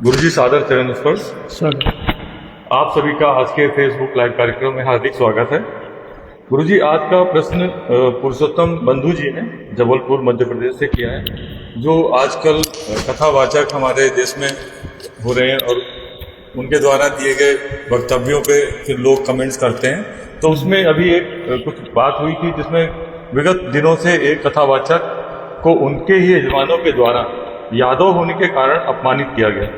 गुरुजी सादर चरण स्पर्श। स्वागत। आप सभी का आज के फेसबुक लाइव कार्यक्रम में हार्दिक स्वागत है। गुरुजी, आज का प्रश्न पुरुषोत्तम बंधु जी ने जबलपुर मध्य प्रदेश से किया है। जो आजकल कथावाचक हमारे देश में हो रहे हैं और उनके द्वारा दिए गए वक्तव्यों पे फिर लोग कमेंट्स करते हैं, तो उसमें अभी एक कुछ बात हुई थी जिसमें विगत दिनों से एक कथावाचक को उनके ही यजमानों के द्वारा यादव होने के कारण अपमानित किया गया।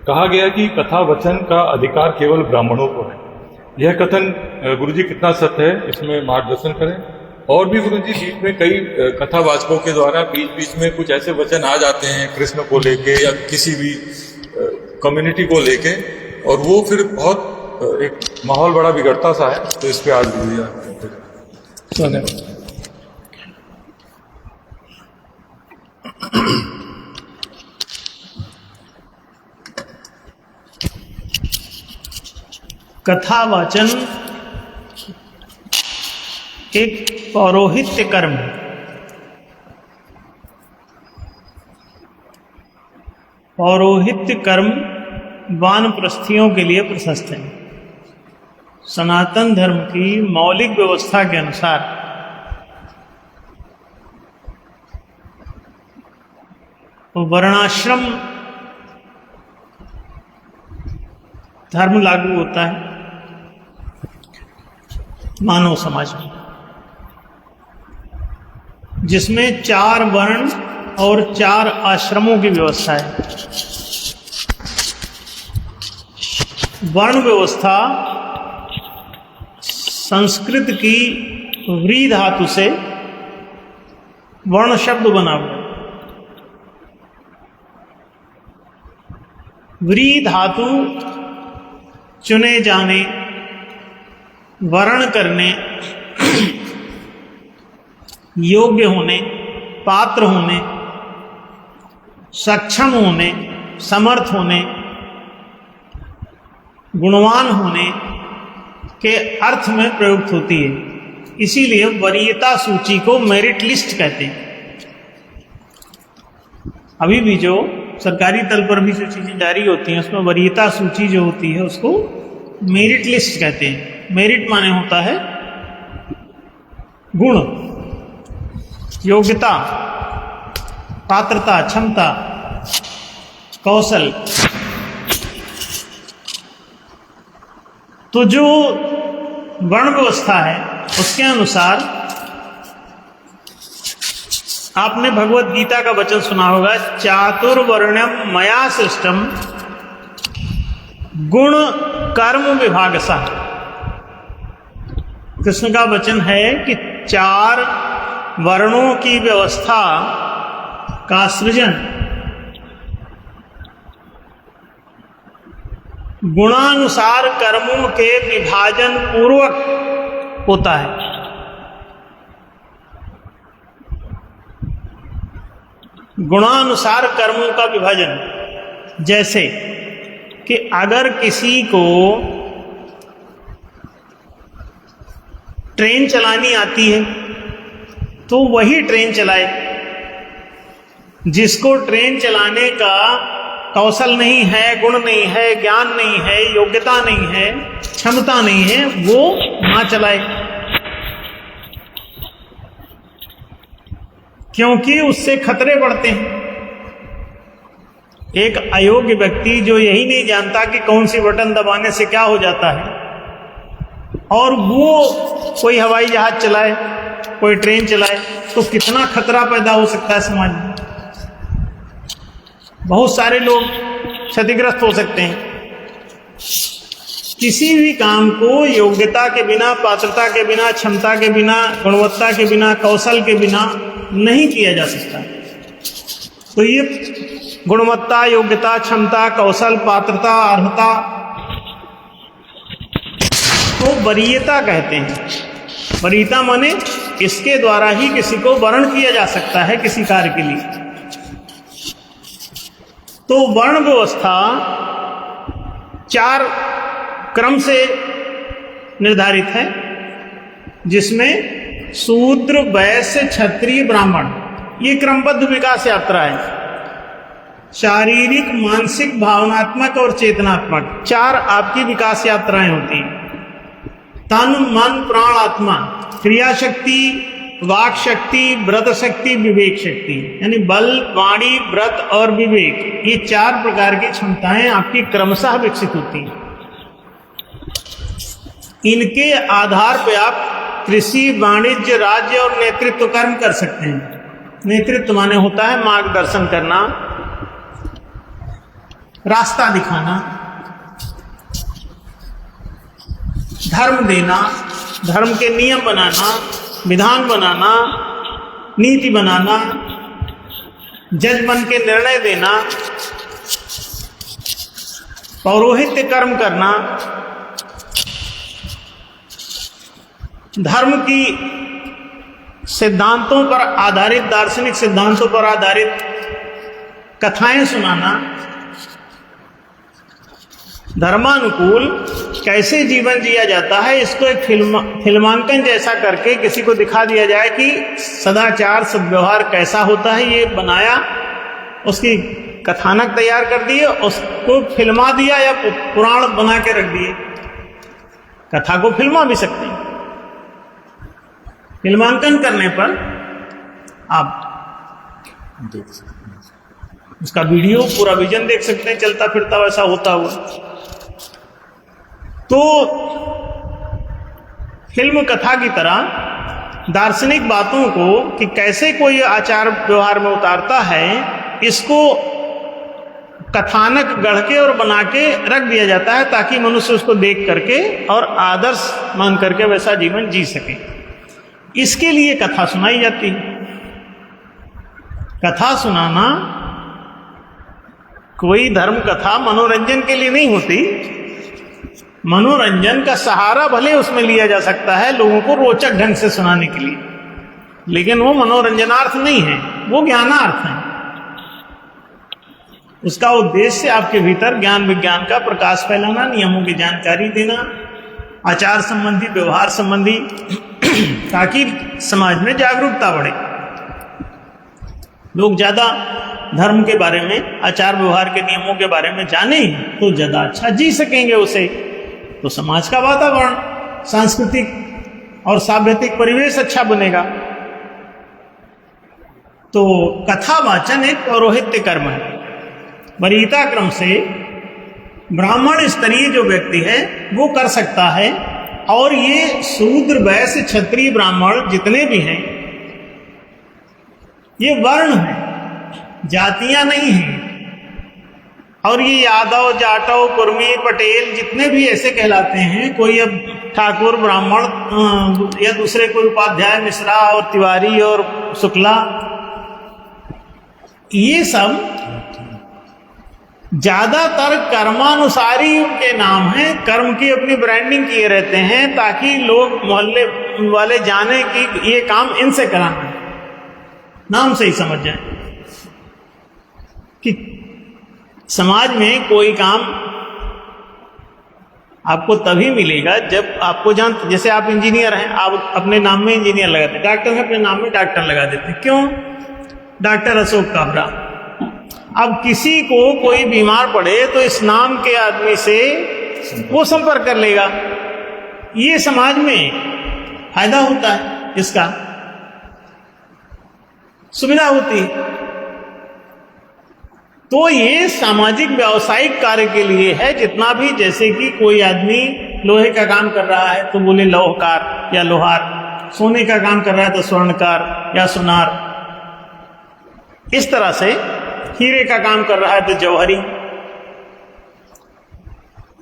कहा गया कि कथा वचन का अधिकार केवल ब्राह्मणों को है। यह कथन गुरुजी कितना सत्य है, इसमें मार्गदर्शन करें। और भी गुरुजी, बीच में कई कथावाचकों के द्वारा बीच बीच में कुछ ऐसे वचन आ जाते हैं कृष्ण को लेके या किसी भी कम्युनिटी को लेके, और वो फिर बहुत एक माहौल बड़ा बिगड़ता सा है। तो इस पे आज गुरुजी स्वागत। कथावाचन एक पौरोहित्य कर्म है। पौरोहित्य कर्म वानप्रस्थियों के लिए प्रशस्त है। सनातन धर्म की मौलिक व्यवस्था के अनुसार वर्णाश्रम धर्म लागू होता है मानव समाज में, जिसमें 4 वर्ण और 4 आश्रमों की व्यवस्था है। वर्ण व्यवस्था संस्कृत की व्री धातु से वर्ण शब्द बना हुआ है। व्री धातु चुने जाने, वर्ण करने, योग्य होने, पात्र होने, सक्षम होने, समर्थ होने, गुणवान होने के अर्थ में प्रयुक्त होती है। इसीलिए वरीयता सूची को मेरिट लिस्ट कहते हैं। अभी भी जो सरकारी तल पर भी जो चीजें जारी होती हैं उसमें वरीयता सूची जो होती है उसको मेरिट लिस्ट कहते हैं। मेरिट माने होता है गुण, योग्यता, पात्रता, क्षमता, कौशल। तो जो वर्ण व्यवस्था है उसके अनुसार आपने भगवत गीता का वचन सुना होगा, चातुर्वर्ण्यम मया सृष्टम गुण कर्म विभागशः। कृष्ण का वचन है कि 4 वर्णों की व्यवस्था का सृजन गुणानुसार कर्मों के विभाजन पूर्वक होता है। गुणानुसार कर्मों का विभाजन, जैसे कि अगर किसी को ट्रेन चलानी आती है तो वही ट्रेन चलाए। जिसको ट्रेन चलाने का कौशल नहीं है, गुण नहीं है, ज्ञान नहीं है, योग्यता नहीं है, क्षमता नहीं है, वो ना चलाए, क्योंकि उससे खतरे बढ़ते हैं। एक अयोग्य व्यक्ति जो यही नहीं जानता कि कौन सी बटन दबाने से क्या हो जाता है, और वो कोई हवाई जहाज चलाए, कोई ट्रेन चलाए, तो कितना खतरा पैदा हो सकता है समाज में। बहुत सारे लोग क्षतिग्रस्त हो सकते हैं। किसी भी काम को योग्यता के बिना, पात्रता के बिना, क्षमता के बिना, गुणवत्ता के बिना, कौशल के बिना नहीं किया जा सकता। तो ये गुणवत्ता, योग्यता, क्षमता, कौशल, पात्रता, अर्हता को वरीयता कहते हैं। वरीयता माने इसके द्वारा ही किसी को वर्ण किया जा सकता है किसी कार्य के लिए। तो वर्ण व्यवस्था 4 क्रम से निर्धारित है, जिसमें शूद्र, वैश्य, क्षत्रिय, ब्राह्मण, ये क्रमबद्ध विकास यात्रा है। शारीरिक, मानसिक, भावनात्मक और चेतनात्मक 4 आपकी विकास यात्राएं होती हैं। तन, मन, प्राण, आत्मा, क्रिया शक्ति, वाक शक्ति, व्रत शक्ति, विवेक शक्ति, यानी बल, वाणी, व्रत और विवेक, ये 4 प्रकार की क्षमताएं आपकी क्रमशः विकसित होती हैं। इनके आधार पर आप कृषि, वाणिज्य, राज्य और नेतृत्व कर्म कर सकते हैं। नेतृत्व माने होता है मार्गदर्शन करना, रास्ता दिखाना, धर्म देना, धर्म के नियम बनाना, विधान बनाना, नीति बनाना, जज बन के निर्णय देना, पौरोहित्य कर्म करना, धर्म की सिद्धांतों पर आधारित, दार्शनिक सिद्धांतों पर आधारित कथाएं सुनाना, धर्मानुकूल कैसे जीवन जिया जाता है इसको एक फिल्मांकन जैसा करके किसी को दिखा दिया जाए कि सदाचार, सद्व्यवहार कैसा होता है, ये बनाया, उसकी कथानक तैयार कर दिए, उसको फिल्मा दिया या पुराण बना के रख दिए। कथा को फिल्मा भी सकते हैं। फिल्मांकन करने पर आप देख सकते हैं, उसका वीडियो पूरा विजन देख सकते हैं, चलता फिरता वैसा होता हुआ। तो फिल्म कथा की तरह दार्शनिक बातों को कि कैसे कोई आचार व्यवहार में उतारता है, इसको कथानक गढ़ के और बना के रख दिया जाता है ताकि मनुष्य उसको देख करके और आदर्श मान करके वैसा जीवन जी सके। इसके लिए कथा सुनाई जाती है। कथा सुनाना कोई धर्म कथा मनोरंजन के लिए नहीं होती। मनोरंजन का सहारा भले उसमें लिया जा सकता है लोगों को रोचक ढंग से सुनाने के लिए, लेकिन वो मनोरंजनार्थ नहीं है, वो ज्ञानार्थ है। उसका उद्देश्य आपके भीतर ज्ञान विज्ञान का प्रकाश फैलाना, नियमों की जानकारी देना, आचार संबंधी, व्यवहार संबंधी, ताकि समाज में जागरूकता बढ़े। लोग ज्यादा धर्म के बारे में, आचार व्यवहार के नियमों के बारे में जाने तो ज्यादा अच्छा जी सकेंगे उसे, तो समाज का वातावरण, सांस्कृतिक और सामाजिक परिवेश अच्छा बनेगा। तो कथा वाचन एक पौरोहित्य कर्म है। वरीयता क्रम से ब्राह्मण स्तरीय जो व्यक्ति है वो कर सकता है, और ये शूद्र, वैश्य, क्षत्रिय, ब्राह्मण जितने भी हैं ये वर्ण हैं, जातियां नहीं हैं। और ये यादव, जाटव, कुर्मी, पटेल जितने भी ऐसे कहलाते हैं, कोई अब ठाकुर, ब्राह्मण या दूसरे कोई उपाध्याय, मिश्रा और तिवारी और शुक्ला, ये सब ज्यादातर कर्मानुसारी उनके नाम हैं, कर्म की अपनी ब्रांडिंग किए रहते हैं ताकि लोग मोहल्ले वाले जाने कि ये काम इनसे कराना है, नाम से ही समझ जाए कि समाज में कोई काम आपको तभी मिलेगा जब आपको जैसे आप इंजीनियर हैं, आप अपने नाम में इंजीनियर लगाते हैं, डॉक्टर है अपने नाम में डॉक्टर लगा देते हैं। क्यों? डॉक्टर अशोक काबरा। अब किसी को कोई बीमार पड़े तो इस नाम के आदमी से वो संपर्क कर लेगा। ये समाज में फायदा होता है, इसका सुविधा होती है। तो ये सामाजिक व्यावसायिक कार्य के लिए है। जितना भी, जैसे कि कोई आदमी लोहे का काम कर रहा है तो बोले लौहकार या लोहार, सोने का काम कर रहा है तो स्वर्णकार या सुनार, इस तरह से हीरे का काम कर रहा है तो जौहरी।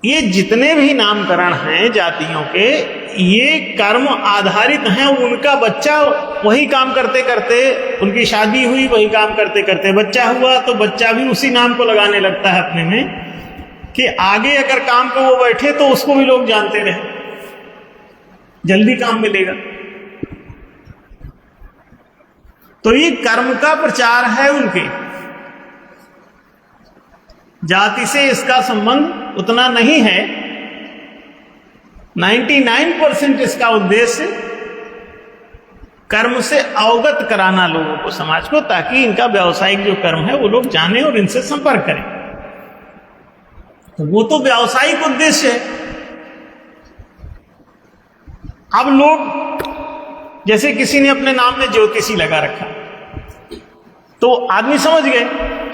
ये जितने भी नामकरण हैं जातियों के, ये कर्म आधारित हैं। उनका बच्चा वही काम करते करते, उनकी शादी हुई वही काम करते करते बच्चा हुआ, तो बच्चा भी उसी नाम को लगाने लगता है अपने में, कि आगे अगर काम पे वो बैठे तो उसको भी लोग जानते रहे, जल्दी काम मिलेगा। तो ये कर्म का प्रचार है उनके। जाति से इसका संबंध उतना नहीं है। 99% इसका उद्देश्य कर्म से अवगत कराना लोगों को, समाज को, ताकि इनका व्यावसायिक जो कर्म है वो लोग जाने और इनसे संपर्क करें। तो वो तो व्यावसायिक उद्देश्य है। अब लोग, जैसे किसी ने अपने नाम में ज्योतिषी लगा रखा, तो आदमी समझ गए,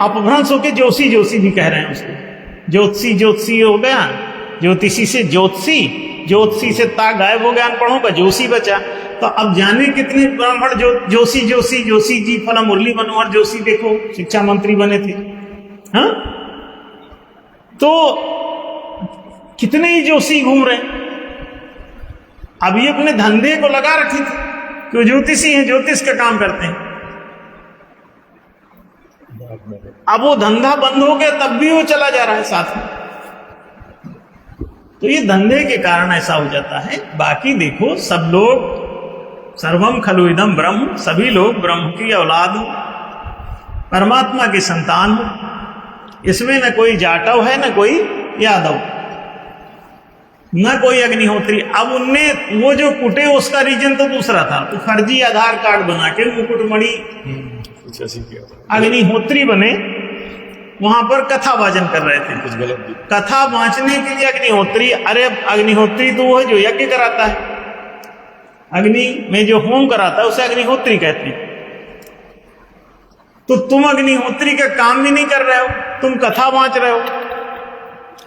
अपभ्रंश होके जोशी जोशी भी कह रहे हैं उसको। ज्योतिषी ज्योतिषी हो गया, ज्योतिषी से ज्योतिषी, ज्योतिषी से ता गायब हो गया, अनपढ़ों का जोशी बचा। तो अब जाने कितने ब्राह्मण जोशी जोशी जोशी जी फला मुरली मनोहर जोशी, देखो शिक्षा मंत्री बने थे, हाँ? तो कितने ही जोशी घूम रहे। अब ये अपने धंधे को लगा रखी थी कि वो ज्योतिषी हैं, ज्योतिष का काम करते हैं। अब वो धंधा बंद हो गया, तब भी वो चला जा रहा है साथ में। तो ये धंधे के कारण ऐसा हो जाता है। बाकी देखो, सब लोग सर्वम खलु इदम ब्रह्म, सभी लोग ब्रह्म की औलाद हो, परमात्मा की संतान हो। इसमें न कोई जाटव है, न कोई यादव, न कोई अग्निहोत्री। अब उनने वो जो कुटे, उसका रीजन तो दूसरा था, तो फर्जी आधार कार्ड बना के मुकुटमणि अग्निहोत्री बने, वहां पर कथा वाचन कर रहे थे। कुछ गलत भी। कथा वाचने के लिए अग्निहोत्री, अरे अग्निहोत्री तो वो है जो यज्ञ कराता है, अग्नि में जो होम कराता है उसे अग्निहोत्री कहते हैं। तो तुम अग्निहोत्री का काम भी नहीं कर रहे हो, तुम कथा वाच रहे हो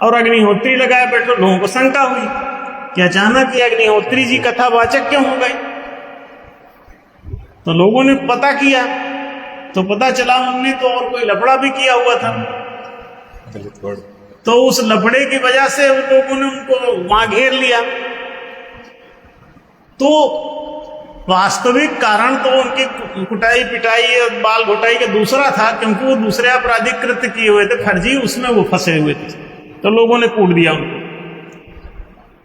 और अग्निहोत्री लगाए बैठो। लोगों को शंका हुई कि अचानक ये अग्निहोत्री जी कथा वाचक क्यों हो गए। तो लोगों ने पता किया, तो पता चला उनने तो और कोई लफड़ा भी किया हुआ था। तो उस लफड़े की वजह से उन लोगों ने उनको वहां घेर लिया। तो वास्तविक कारण तो उनकी कुटाई पिटाई और बाल घोटाई का दूसरा था, क्योंकि वो दूसरे आपराधिक कृत्य किए हुए थे फर्जी, उसमें वो फंसे हुए थे। तो लोगों ने कूट दिया उनको।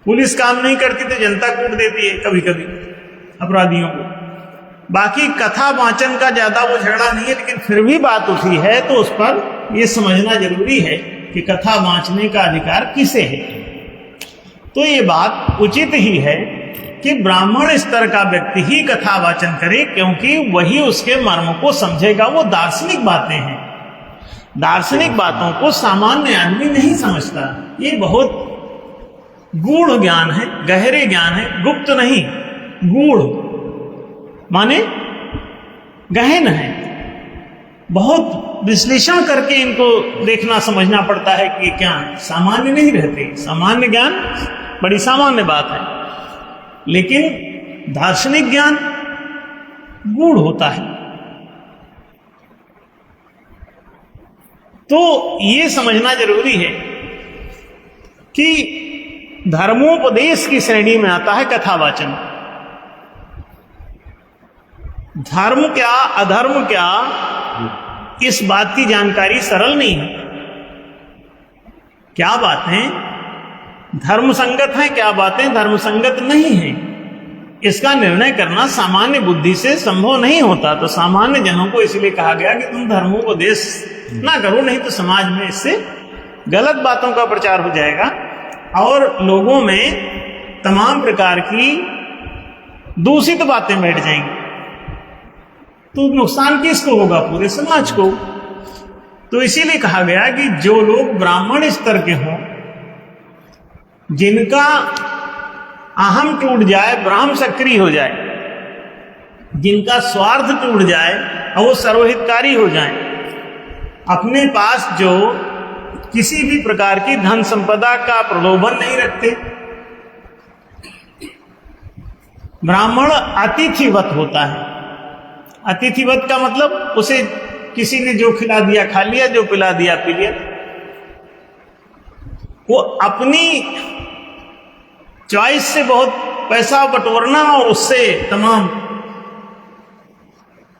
पुलिस काम नहीं करती तो जनता कूट देती है कभी कभी अपराधियों को। बाकी कथा वाचन का ज्यादा वो झगड़ा नहीं है, लेकिन फिर भी बात उठी है तो उस पर ये समझना जरूरी है कि कथा वाचने का अधिकार किसे है। तो ये बात उचित ही है कि ब्राह्मण स्तर का व्यक्ति ही कथा वाचन करे, क्योंकि वही उसके मर्म को समझेगा। वो दार्शनिक बातें हैं, दार्शनिक बातों को सामान्य आदमी नहीं समझता। ये बहुत गूढ़ ज्ञान है, गहरे ज्ञान है, गुप्त नहीं, गूढ़ माने गहन है। बहुत विश्लेषण करके इनको देखना समझना पड़ता है कि क्या सामान्य नहीं रहते। सामान्य ज्ञान बड़ी सामान्य बात है, लेकिन दार्शनिक ज्ञान गूढ़ होता है। तो ये समझना जरूरी है कि धर्मोपदेश की श्रेणी में आता है कथावाचन। धर्म क्या अधर्म क्या, इस बात की जानकारी सरल नहीं है। क्या बातें धर्म संगत हैं, क्या बातें धर्म संगत नहीं है, इसका निर्णय करना सामान्य बुद्धि से संभव नहीं होता। तो सामान्य जनों को इसलिए कहा गया कि तुम धर्मोपदेश ना करो, नहीं तो समाज में इससे गलत बातों का प्रचार हो जाएगा और लोगों में तमाम प्रकार की दूषित बातें बैठ जाएंगी। तो नुकसान किसको होगा? पूरे समाज को। तो इसीलिए कहा गया कि जो लोग ब्राह्मण स्तर के हों, जिनका अहम टूट जाए, ब्राह्म सक्रिय हो जाए, जिनका स्वार्थ टूट जाए और वो सर्वहितकारी हो जाए, अपने पास जो किसी भी प्रकार की धन संपदा का प्रलोभन नहीं रखते, ब्राह्मण अतिथिवत होता है। अतिथिवत का मतलब उसे किसी ने जो खिला दिया खा लिया, जो पिला दिया पी लिया। वो अपनी चॉइस से बहुत पैसा बटोरना और उससे तमाम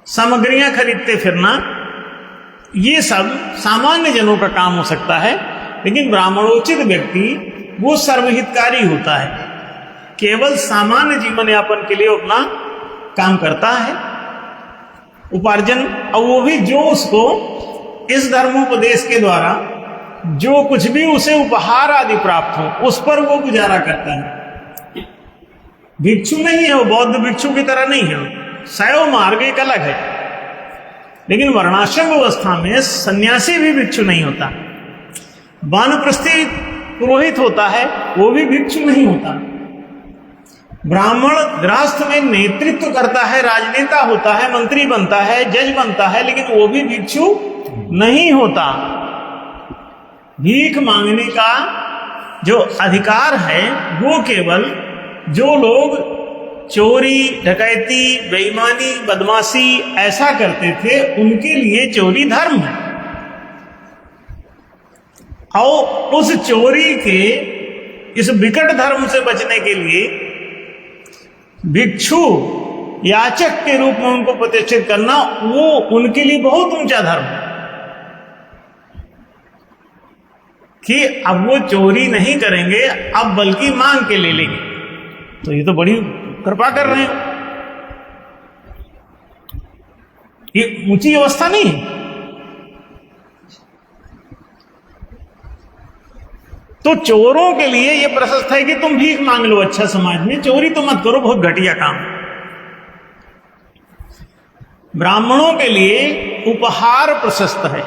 सामग्रियां खरीदते फिरना, ये सब सामान्य जनों का काम हो सकता है। लेकिन ब्राह्मणोचित व्यक्ति वो सर्वहितकारी होता है, केवल सामान्य जीवन यापन के लिए अपना काम करता है, उपार्जन, और वो भी जो उसको इस धर्मोपदेश के द्वारा जो कुछ भी उसे उपहार आदि प्राप्त हो, उस पर वो गुजारा करता है। भिक्षु नहीं है वो, बौद्ध भिक्षु की तरह नहीं है, शैव मार्ग एक अलग है, लेकिन वर्णाश्रम व्यवस्था में सन्यासी भी भिक्षु नहीं होता। वानप्रस्थी पुरोहित होता है, वो भी भिक्षु नहीं होता। ब्राह्मण गृहस्थ में नेतृत्व करता है, राजनेता होता है, मंत्री बनता है, जज बनता है, लेकिन वो भी भिक्षु नहीं होता। भीख मांगने का जो अधिकार है वो केवल जो लोग चोरी, डकैती, बेईमानी, बदमाशी ऐसा करते थे उनके लिए चोरी धर्म है। और उस चोरी के इस विकट धर्म से बचने के लिए भिक्षु याचक के रूप में उनको प्रतिष्ठित करना वो उनके लिए बहुत ऊंचा धर्म है कि अब वो चोरी नहीं करेंगे, अब बल्कि मांग के ले लेंगे। तो ये तो बड़ी कृपा कर रहे हैं, ये ऊंची अवस्था नहीं है। तो चोरों के लिए यह प्रशस्त है कि तुम भीख मांग लो, अच्छा समाज में चोरी तो मत करो, बहुत घटिया काम। ब्राह्मणों के लिए उपहार प्रशस्त है।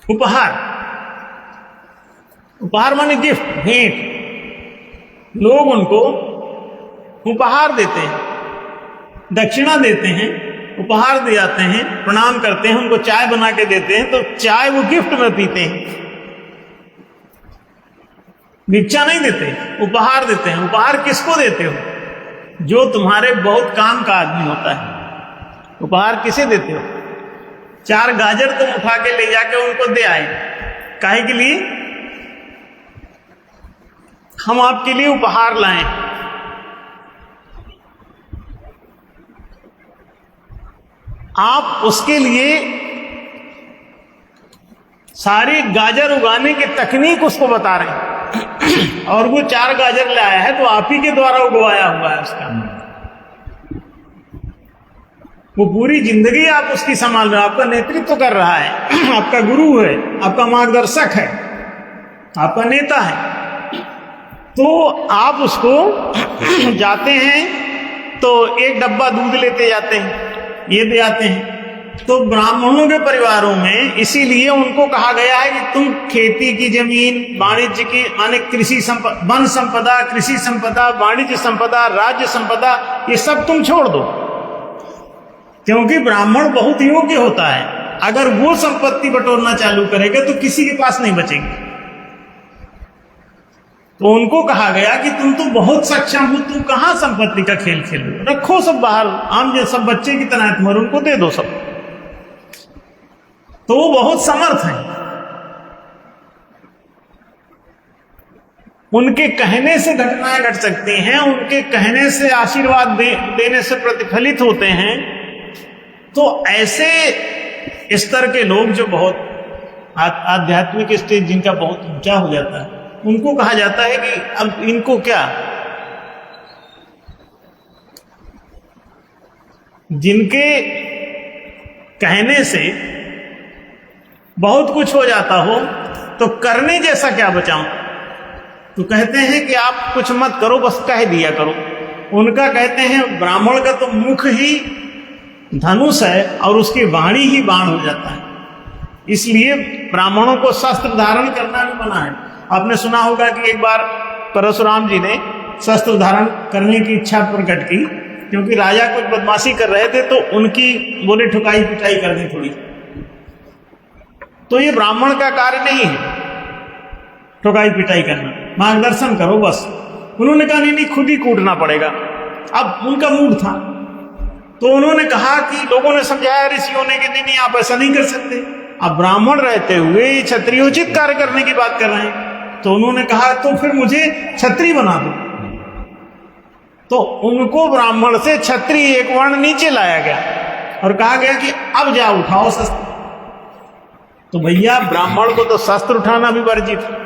उपहार, उपहार माने गिफ्ट, भेंट। लोग उनको उपहार देते हैं, दक्षिणा देते हैं, उपहार दे जाते हैं, प्रणाम करते हैं, उनको चाय बना के देते हैं, तो चाय वो गिफ्ट में पीते हैं, भिक्षा नहीं देते, उपहार देते हैं। उपहार किसको देते हो? जो तुम्हारे बहुत काम का आदमी होता है। उपहार किसे देते हो? 4 गाजर तुम उठा के ले जाके उनको दे आए, काहे के लिए? हम आपके लिए उपहार लाए। आप उसके लिए सारी गाजर उगाने की तकनीक उसको बता रहे हैं और वो 4 गाजर लाया है तो आप ही के द्वारा उगवाया हुआ है उसका। वो पूरी जिंदगी आप उसकी संभाल रहे हो, आपका नेतृत्व कर रहा है, आपका गुरु है, आपका मार्गदर्शक है, आपका नेता है। तो आप उसको जाते हैं तो एक डब्बा दूध लेते जाते हैं, ये दे आते हैं। तो ब्राह्मणों के परिवारों में इसीलिए उनको कहा गया है कि तुम खेती की जमीन, वाणिज्य की माने कृषि संपदा, वन संपदा, कृषि संपदा, वाणिज्य संपदा, राज्य संपदा, ये सब तुम छोड़ दो, क्योंकि ब्राह्मण बहुत योग्य होता है। अगर वो संपत्ति बटोरना चालू करेगा तो किसी के पास नहीं बचेगी। तो उनको कहा गया कि तुम तो बहुत सक्षम हो, तुम कहां संपत्ति का खेल खेल रहे हो, रखो सब बाहर, आम जैसे सब बच्चे की तरह तुम्हारे उनको दे दो सब। तो वो बहुत समर्थ हैं। उनके कहने से घटनाएं घट सकती हैं, उनके कहने से आशीर्वाद देने से प्रतिफलित होते हैं। तो ऐसे स्तर के लोग जो बहुत आध्यात्मिक स्टेज जिनका बहुत ऊंचा हो जाता है, उनको कहा जाता है कि अब इनको क्या, जिनके कहने से बहुत कुछ हो जाता हो तो करने जैसा क्या बचाऊं। तो कहते हैं कि आप कुछ मत करो, बस कह दिया करो। उनका कहते हैं ब्राह्मण का तो मुख ही धनुष है और उसकी वाणी ही बाण हो जाता है, इसलिए ब्राह्मणों को शस्त्र धारण करना भी मना है। आपने सुना होगा कि एक बार परशुराम जी ने शस्त्र धारण करने की इच्छा प्रकट की, क्योंकि राजा कुछ बदमाशी कर रहे थे तो उनकी बोले ठुकाई पिटाई कर दी थोड़ी। तो ये ब्राह्मण का कार्य नहीं है ठुकाई पिटाई करना, मार्गदर्शन करो बस। उन्होंने कहा नहीं, खुद ही कूटना पड़ेगा। अब उनका मूड था तो उन्होंने कहा कि लोगों ने समझाया ऋषियों ने कि नहीं आप ऐसा नहीं कर सकते, अब ब्राह्मण रहते हुए क्षत्रियोचित कार्य करने की बात कर रहे हैं। तो उन्होंने कहा तो फिर मुझे क्षत्रिय बना दो। तो उनको ब्राह्मण से क्षत्रिय एक वर्ण नीचे लाया गया और कहा गया कि अब जाओ उठाओ शस्त्र। तो भैया ब्राह्मण को तो शस्त्र उठाना भी वर्जित है,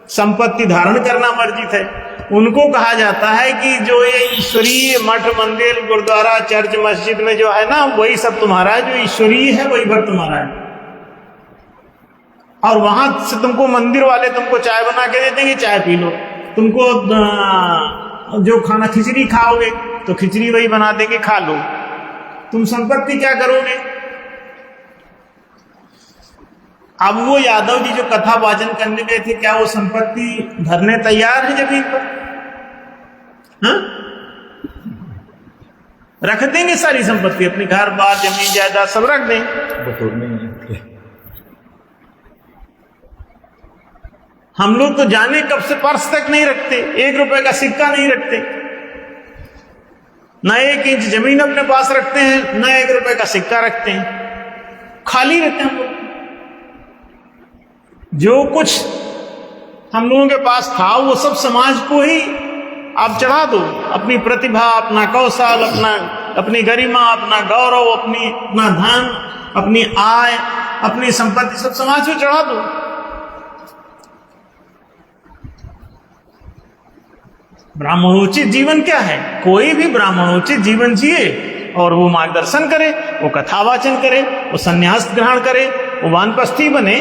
संपत्ति धारण करना वर्जित है। उनको कहा जाता है कि जो ये ईश्वरीय मठ, मंदिर, गुरुद्वारा, चर्च, मस्जिद में जो है ना वही सब तुम्हारा है, जो ईश्वरीय है वही भर तुम्हारा है। और वहां से तुमको मंदिर वाले तुमको चाय बना के दे देंगे, चाय पी लो। तुमको जो खाना खिचड़ी खाओगे तो खिचड़ी वही बना देंगे, खा लो। तुम संपत्ति क्या करोगे? अब वो यादव जी जो कथा वाचन करने गए थे, क्या वो संपत्ति धरने तैयार है जमीन पर? हाँ? रख देंगे सारी संपत्ति, अपनी घर बार जमीन जायदाद सब रख देंगे। हम लोग तो जाने कब से पर्स तक नहीं रखते, 1 रुपए का सिक्का नहीं रखते, न 1 इंच जमीन अपने पास रखते हैं, न 1 रुपए का सिक्का रखते हैं, खाली रहते हैं हम लोग। जो कुछ हम लोगों के पास था वो सब समाज को ही आप चढ़ा दो। अपनी प्रतिभा, अपना कौशल, अपनी गरिमा, अपना गौरव, अपना धन, अपनी आय, अपनी संपत्ति सब समाज को चढ़ा दो। ब्राह्मणोचित जीवन क्या है? कोई भी ब्राह्मणोचित जीवन जिए और वो मार्गदर्शन करे, वो कथावाचन करे, वो संन्यास ग्रहण करे, वो वानप्रस्थी बने,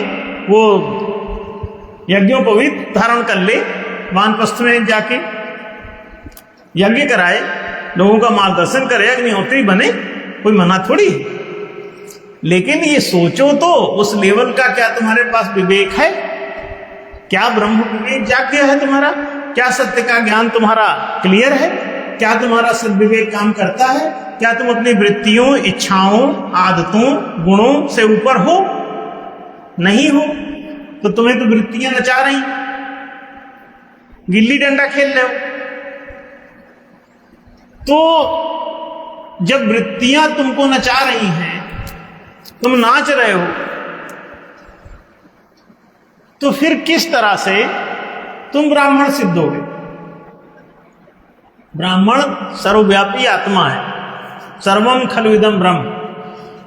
वो यज्ञोपवीत धारण कर ले, वानप्रस्थ में जाके यज्ञ कराए, लोगों का मार्गदर्शन करे, अग्निहोत्री बने, कोई मना थोड़ी। लेकिन ये सोचो तो उस लेवल का क्या तुम्हारे पास विवेक है? क्या ब्रह्म विवेक जाग गया है तुम्हारा? क्या सत्य का ज्ञान तुम्हारा क्लियर है? क्या तुम्हारा सद्विवेक काम करता है? क्या तुम अपनी वृत्तियों, इच्छाओं, आदतों, गुणों से ऊपर हो? नहीं हो तो तुम्हें तो वृत्तियां नचा रही, गिल्ली डंडा खेल रहे हो। तो जब वृत्तियां तुमको नचा रही हैं, तुम नाच रहे हो, तो फिर किस तरह से तुम ब्राह्मण सिद्ध होगे? ब्राह्मण सर्वव्यापी आत्मा है। सर्वम खलु इदं ब्रह्म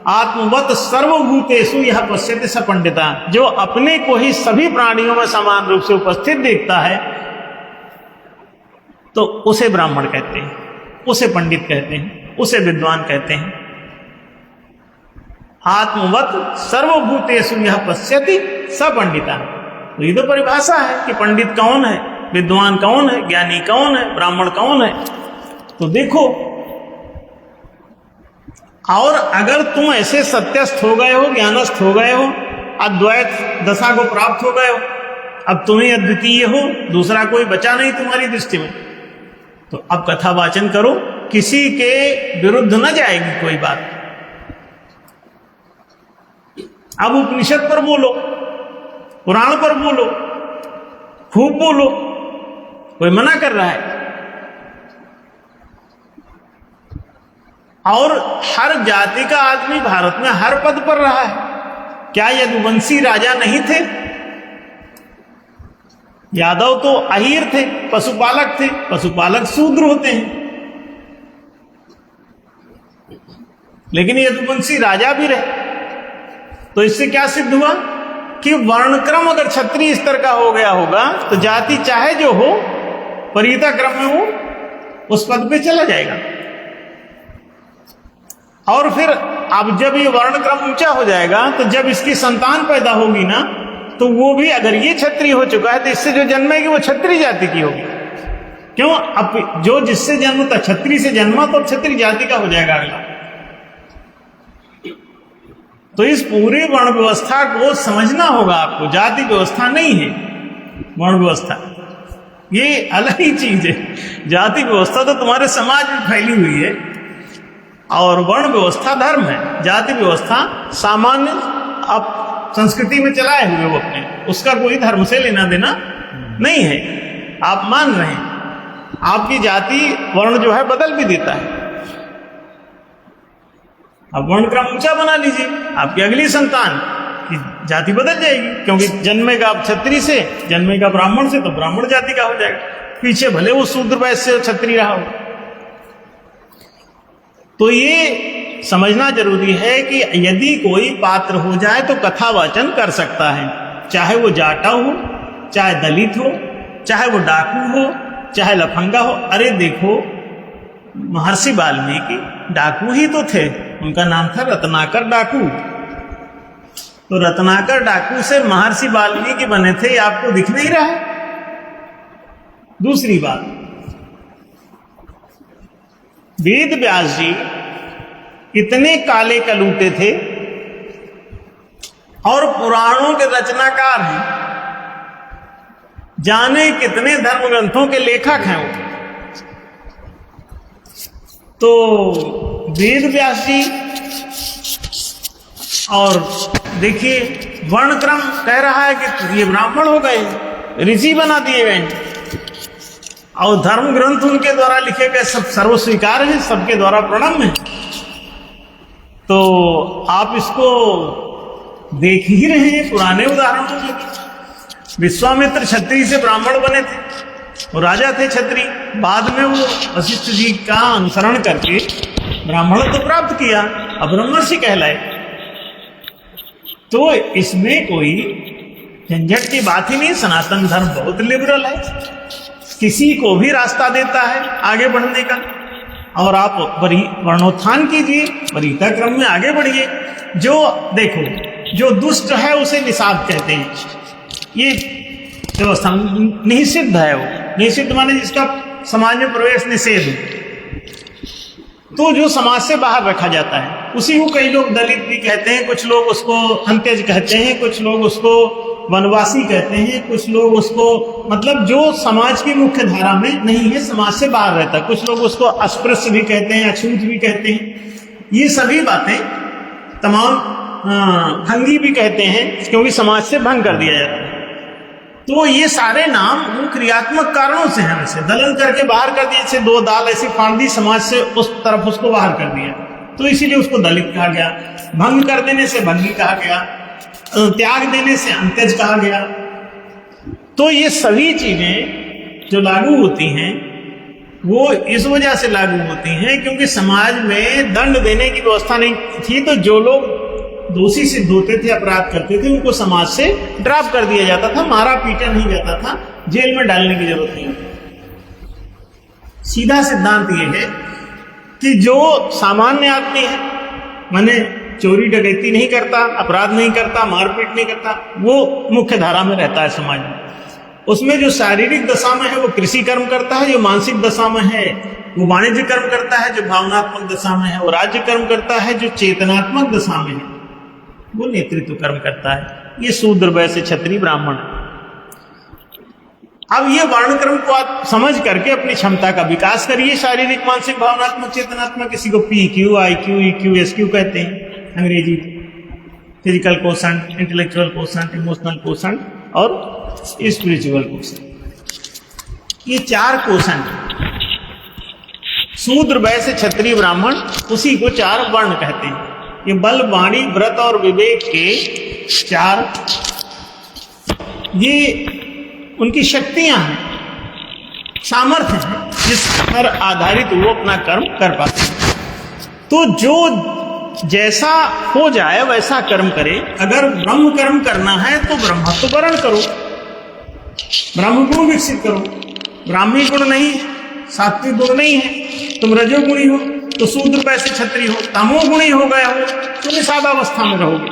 आत्मवत सर्वभूतेषु यह पश्यति स पंडिता। जो अपने को ही सभी प्राणियों में समान रूप से उपस्थित देखता है, तो उसे ब्राह्मण कहते हैं, उसे पंडित कहते हैं, उसे विद्वान कहते हैं। आत्मवत सर्वभूतेषु यह पश्यति स पंडिता। तो ये तो परिभाषा है कि पंडित कौन है, विद्वान कौन है, ज्ञानी कौन है, ब्राह्मण कौन है। तो देखो, और अगर तुम ऐसे सत्यस्थ हो गए हो, ज्ञानस्थ हो गए हो, अद्वैत दशा को प्राप्त हो गए हो, अब तुम्हें अद्वितीय हो, दूसरा कोई बचा नहीं तुम्हारी दृष्टि में, तो अब कथा वाचन करो, किसी के विरुद्ध न जाएगी कोई बात। अब उपनिषद पर बोलो, पुराण पर बोलो, खूब बोलो, कोई मना कर रहा है। और हर जाति का आदमी भारत में हर पद पर रहा है। क्या यदुवंशी राजा नहीं थे? यादव तो अहीर थे, पशुपालक थे, पशुपालक शूद्र होते हैं, लेकिन यदुवंशी राजा भी रहे। तो इससे क्या सिद्ध हुआ कि वर्णक्रम अगर क्षत्रिय स्तर का हो गया होगा तो जाति चाहे जो हो, परिता क्रम में वो उस पद पे चला जाएगा। और फिर अब जब ये वर्णक्रम ऊंचा हो जाएगा, तो जब इसकी संतान पैदा होगी ना, तो वो भी अगर ये क्षत्रिय हो चुका है तो इससे जो जन्मेगी वो क्षत्रिय जाति की होगी। क्यों? अब जो जिससे जन्म था क्षत्रिय से जन्मा, तो क्षत्रिय जाति का हो जाएगा अगला। तो इस पूरे वर्ण व्यवस्था को समझना होगा आपको। जाति व्यवस्था नहीं है वर्ण व्यवस्था, ये अलग ही चीज है। जाति व्यवस्था तो तुम्हारे समाज में फैली हुई है, और वर्ण व्यवस्था धर्म है। जाति व्यवस्था सामान्य आप संस्कृति में चलाए हुए वो अपने, उसका कोई धर्म से लेना देना नहीं है। आप मान रहे हैं, आपकी जाति वर्ण जो है बदल भी देता है। अब वर्ण क्रम ऊंचा बना लीजिए, आपकी अगली संतान की जाति बदल जाएगी, क्योंकि जन्मेगा आप क्षत्रिय से, जन्मेगा ब्राह्मण से, तो ब्राह्मण जाति का हो जाएगा। पीछे भले वो शूद्र वैश्य क्षत्रिय रहा हो। तो ये समझना जरूरी है कि यदि कोई पात्र हो जाए तो कथा वाचन कर सकता है, चाहे वो जाटा हो, चाहे दलित हो, चाहे वो डाकू हो, चाहे लफंगा हो। अरे देखो, महर्षि वाल्मीकि डाकू ही तो थे, उनका नाम था रत्नाकर डाकू। तो रत्नाकर डाकू से महर्षि वाल्मीकि बने थे, आपको दिख नहीं रहा है? दूसरी बात, वेद व्यास जी इतने काले कलूटे थे और पुराणों के रचनाकार हैं, जाने कितने धर्म ग्रंथों के लेखक हैं वो। तो वेद व्यास जी, और देखिए वर्णक्रम कह रहा है कि ये ब्राह्मण हो गए, ऋषि बना दिए गए, और धर्म ग्रंथ उनके द्वारा लिखे गए सब सर्वस्वीकार हैं, सबके द्वारा प्रणम्य हैं। तो आप इसको देख ही रहे हैं पुराने उदाहरणों में। विश्वामित्र क्षत्रिय से ब्राह्मण बने थे, वो राजा थे क्षत्रिय, बाद में वो वशिष्ठ जी का अनुसरण करके ब्राह्मण तो प्राप्त किया, अब ब्रह्मर्षि कहलाए। तो इसमें कोई झंझट की बात ही नहीं। सनातन धर्म बहुत लिबरल है, किसी को भी रास्ता देता है आगे बढ़ने का, और आप वर्णोत्थान कीजिए, वरीयता क्रम में आगे बढ़िए। जो देखो, जो दुष्ट है उसे निषाद कहते हैं, ये व्यवस्था निषिद्ध है। वो निषिद्ध माने जिसका समाज में प्रवेश निषेध हो, तो जो समाज से बाहर रखा जाता है उसी को कई लोग दलित भी कहते हैं, कुछ लोग उसको अंत्यज कहते हैं, कुछ लोग उसको वनवासी कहते हैं, कुछ लोग उसको मतलब जो समाज की मुख्य धारा में नहीं है, समाज से बाहर रहता है। कुछ लोग उसको अस्पृश्य भी कहते हैं, अछूत भी कहते हैं। ये सभी बातें तमाम भंगी भी कहते हैं, क्योंकि समाज से भंग कर दिया जाता है। तो ये सारे नाम उन क्रियात्मक कारणों से हैं। वैसे दलन करके बाहर कर दिया, जैसे दो दाल ऐसी फाड़ दी, समाज से उस तरफ उसको बाहर कर दिया, तो इसीलिए उसको दलित कहा गया। भंग कर देने से भंगी कहा गया, त्याग देने से अंत्यज कहा गया। तो ये सभी चीजें जो लागू होती हैं वो इस वजह से लागू होती हैं क्योंकि समाज में दंड देने की व्यवस्था नहीं थी। तो जो लोग दोषी सिद्ध होते थे, अपराध करते थे, उनको समाज से ड्रॉप कर दिया जाता था, मारा पीटा नहीं जाता था, जेल में डालने की जरूरत नहीं होती। सीधा सिद्धांत ये है कि जो सामान्य आदमी है, माने चोरी डकैती नहीं करता, अपराध नहीं करता, मारपीट नहीं करता, वो मुख्य धारा में रहता है समाज में। उसमें जो शारीरिक दशा में है वो कृषि कर्म करता है, जो मानसिक दशा में है वो वाणिज्य कर्म करता है, जो भावनात्मक दशा में है वो राज्य कर्म करता है, जो चेतनात्मक दशा में है वो नेतृत्व कर्म करता है। ये शूद्र, वैश्य, क्षत्रिय, ब्राह्मण। अब ये वर्ण क्रम को आप समझ करके अपनी क्षमता का विकास करिए, शारीरिक, मानसिक, भावनात्मक, चेतनात्मक। किसी को PQ, IQ, EQ, SQ कहते हैं अंग्रेजी, physical quotient, intellectual quotient, emotional quotient और स्पिरिचुअल कोशंट। ये 4 कोशंट, शूद्र, वैश्य, क्षत्रिय, ब्राह्मण, उसी को 4 वर्ण कहते हैं। ये बल, वाणी, व्रत और विवेक के 4 ये उनकी शक्तियां हैं, सामर्थ्य हैं, जिस पर आधारित वो अपना कर्म कर पाते हैं। तो जो जैसा हो जाए वैसा कर्म करे। अगर ब्रह्म कर्म करना है तो ब्रह्मत्व वर्ण करो, ब्रह्म गुण विकसित करो। ब्राह्मी गुण नहीं है, सात्विक गुण नहीं है, तुम रजोगुणी हो तो शूद्र, वैश्य, क्षत्रिय हो, तमोगुणी हो गए हो तो निषादावस्था में रहोगे।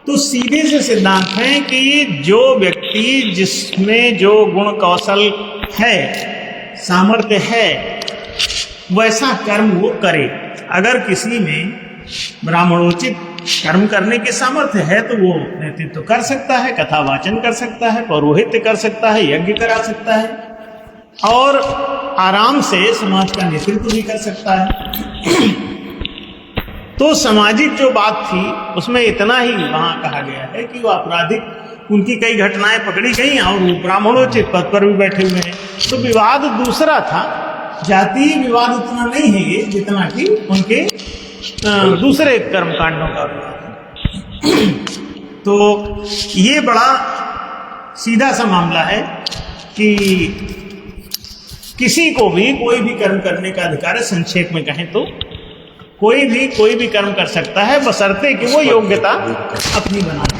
तो सीधे से सिद्धांत है कि जो व्यक्ति जिसमें जो गुण कौशल है, सामर्थ्य है, वैसा कर्म वो करे। अगर किसी में ब्राह्मणोचित कर्म करने के सामर्थ्य है तो वो नेतृत्व कर सकता है, कथा वाचन कर सकता है, पौरोहित्य कर सकता है, यज्ञ करा सकता है और आराम से समाज का नेतृत्व भी कर सकता है। तो सामाजिक जो बात थी उसमें इतना ही वहां कहा गया है कि वो आपराधिक उनकी कई घटनाएं पकड़ी गई और वो ब्राह्मणोचित पद पर भी बैठे हुए हैं। तो विवाद दूसरा था, जातीय विवाद उतना नहीं है ये जितना कि उनके दूसरे कर्मकांडों का विवाद। तो ये बड़ा सीधा सा मामला है कि किसी को भी कोई भी कर्म करने का अधिकार है। संक्षेप में कहें तो कोई भी कर्म कर सकता है, बशर्ते कि वो योग्यता अपनी बना ले।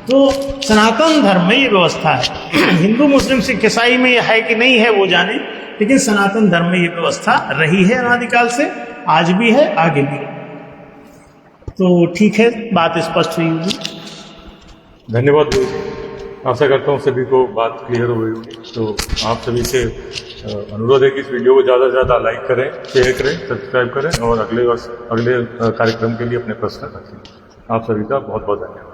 तो सनातन धर्म में ये व्यवस्था है। हिंदू, मुस्लिम, सिख, ईसाई में ये है कि नहीं है वो जाने, लेकिन सनातन धर्म में ये व्यवस्था रही है अनादिकाल से, आज भी है, आगे भी है। तो ठीक है, बात स्पष्ट हुई होगी। धन्यवाद गुरु जी। आशा करता हूँ सभी को बात क्लियर हो गई होगी। तो आप सभी से अनुरोध है कि इस वीडियो को ज़्यादा से ज़्यादा लाइक करें, शेयर करें, सब्सक्राइब करें और अगले कार्यक्रम के लिए अपने प्रश्न रखें। आप सभी का बहुत बहुत धन्यवाद।